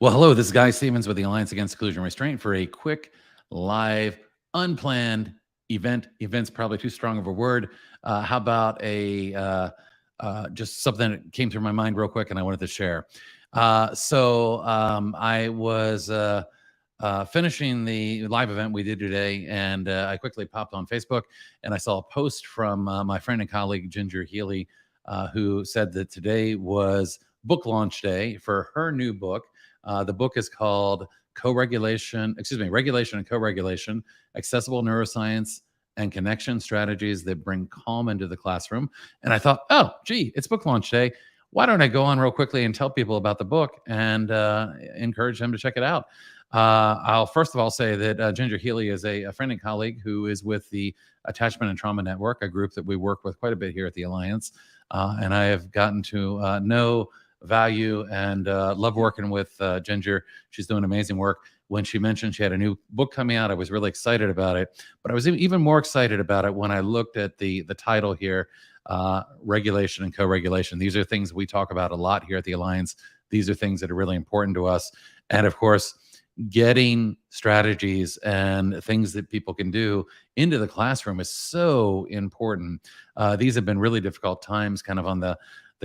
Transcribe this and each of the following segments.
Well, hello, this is Guy Stevens with the Alliance Against Seclusion and Restraint for a quick, live, unplanned event. Event's probably too strong of a word. How about just something that came through my mind real quick and I wanted to share. I was finishing the live event we did today, and I quickly popped on Facebook and I saw a post from my friend and colleague, Ginger Healy, who said that today was book launch day for her new book. The book is called Regulation and Co-Regulation, Accessible Neuroscience and Connection Strategies that Bring Calm into the Classroom. And I thought, oh, gee, it's book launch day. Why don't I go on real quickly and tell people about the book and encourage them to check it out? I'll first of all say that Ginger Healy is a friend and colleague who is with the Attachment and Trauma Network, a group that we work with quite a bit here at the Alliance. And I have gotten to know, value, and love working with Ginger. She's doing amazing work. When she mentioned she had a new book coming out, I was really excited about it. But I was even more excited about it when I looked at the title here, Regulation and Co-Regulation. These are things we talk about a lot here at the Alliance. These are things that are really important to us. And of course, getting strategies and things that people can do into the classroom is so important. These have been really difficult times, kind of on the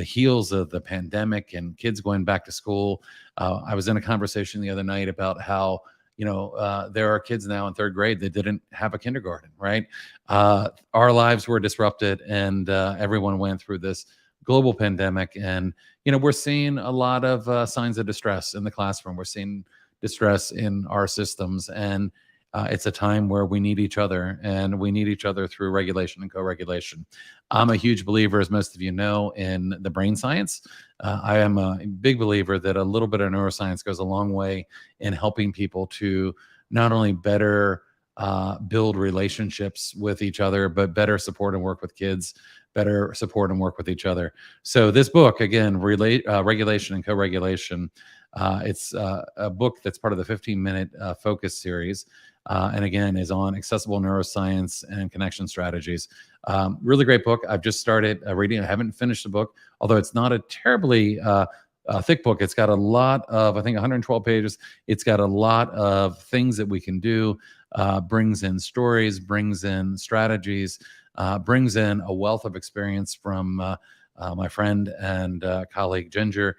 heels of the pandemic and kids going back to school. I was in a conversation the other night about how, there are kids now in third grade that didn't have a kindergarten, right? Our lives were disrupted, and everyone went through this global pandemic. And, we're seeing a lot of signs of distress in the classroom. We're seeing distress in our systems. And it's a time where we need each other, and we need each other through regulation and co-regulation. I'm a huge believer, as most of you know, in the brain science. I am a big believer that a little bit of neuroscience goes a long way in helping people to not only better build relationships with each other, but better support and work with kids, better support and work with each other. So this book, again, Regulation and Co-Regulation, it's a book that's part of the 15-minute focus series. And again, is on accessible neuroscience and connection strategies. Really great book. I've just started reading. I haven't finished the book, although it's not a terribly thick book. It's got a lot of, I think, 112 pages. It's got a lot of things that we can do. Brings in stories, brings in strategies, brings in a wealth of experience from my friend and colleague Ginger.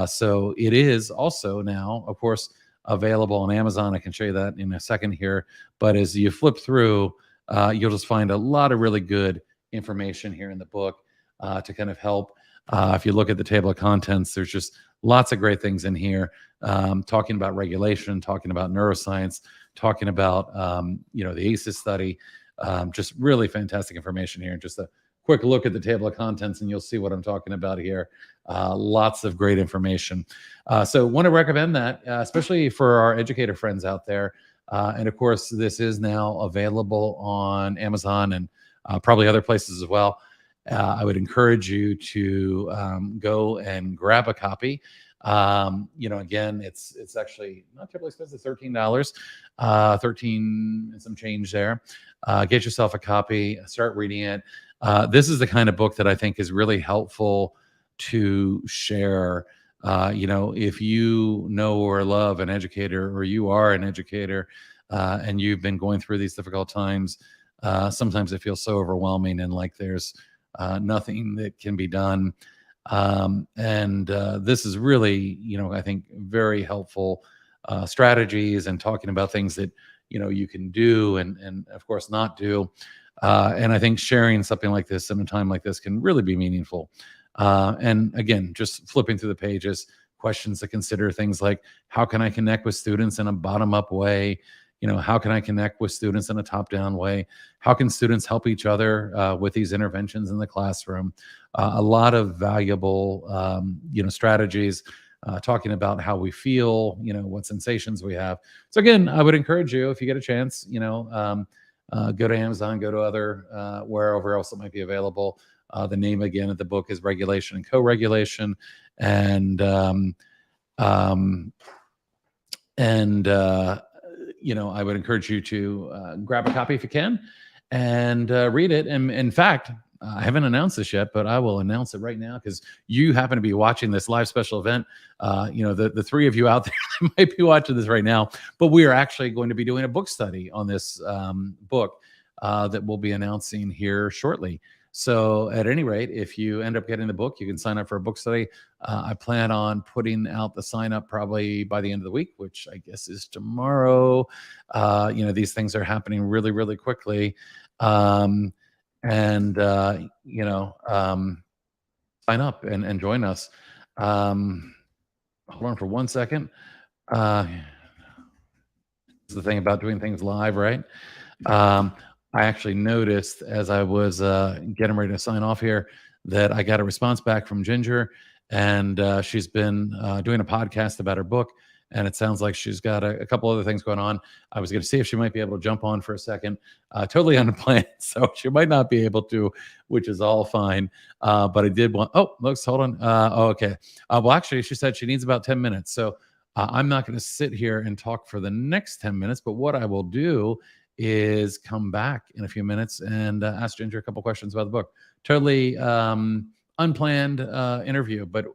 So it is also now, of course, available on Amazon. I can show you that in a second here. But as you flip through, you'll just find a lot of really good information here in the book to kind of help. If you look at the table of contents, there's just lots of great things in here, talking about regulation, talking about neuroscience, talking about the ACEs study. Just really fantastic information here. Just a quick look at the table of contents and you'll see what I'm talking about here. Lots of great information. So want to recommend that, especially for our educator friends out there. And of course, this is now available on Amazon and probably other places as well. I would encourage you to go and grab a copy. Again, it's actually not terribly expensive, $13, 13 and some change there. Get yourself a copy, start reading it. This is the kind of book that I think is really helpful to share. If you know or love an educator, or you are an educator, and you've been going through these difficult times, sometimes it feels so overwhelming and like there's nothing that can be done. This is really, I think, very helpful strategies and talking about things that, you can do and of course not do. And I think sharing something like this in a time like this can really be meaningful. And again, just flipping through the pages, questions to consider, things like, how can I connect with students in a bottom-up way? How can I connect with students in a top-down way? How can students help each other with these interventions in the classroom? A lot of valuable, strategies, talking about how we feel, what sensations we have. So again, I would encourage you, if you get a chance, go to Amazon, go to other, wherever else it might be available. The name again of the book is Regulation and Co-Regulation. I would encourage you to grab a copy if you can and read it. And in fact, I haven't announced this yet, but I will announce it right now because you happen to be watching this live special event. The three of you out there might be watching this right now, but we are actually going to be doing a book study on this book that we'll be announcing here shortly. So, at any rate, if you end up getting the book, you can sign up for a book study. I plan on putting out the sign up probably by the end of the week, which I guess is tomorrow. These things are happening really, really quickly. Um, and, sign up and join us. Hold on for 1 second. Uh, is the thing about doing things live, right? Um, I actually noticed as I was getting ready to sign off here that I got a response back from Ginger, and she's been doing a podcast about her book. And it sounds like she's got a couple other things going on. I was going to see if she might be able to jump on for a second, totally unplanned. So she might not be able to, which is all fine. But I did want, oh, looks, hold on. Okay. Well, actually, she said she needs about 10 minutes. So I'm not going to sit here and talk for the next 10 minutes. But what I will do is come back in a few minutes and ask Ginger a couple questions about the book. Totally unplanned interview, but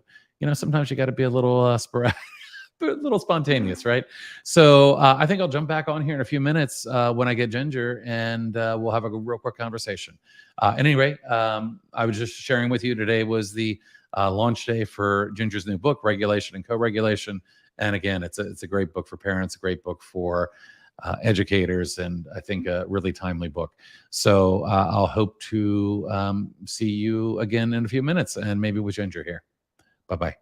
sometimes you got to be a little sporadic, a little spontaneous, right? So I think I'll jump back on here in a few minutes when I get Ginger, and we'll have a real quick conversation. At any rate, I was just sharing with you today was the launch day for Ginger's new book, Regulation and Co-Regulation. And again, it's a great book for parents, a great book for educators, and I think a really timely book. So I'll hope to see you again in a few minutes, and maybe with Ginger here. Bye-bye.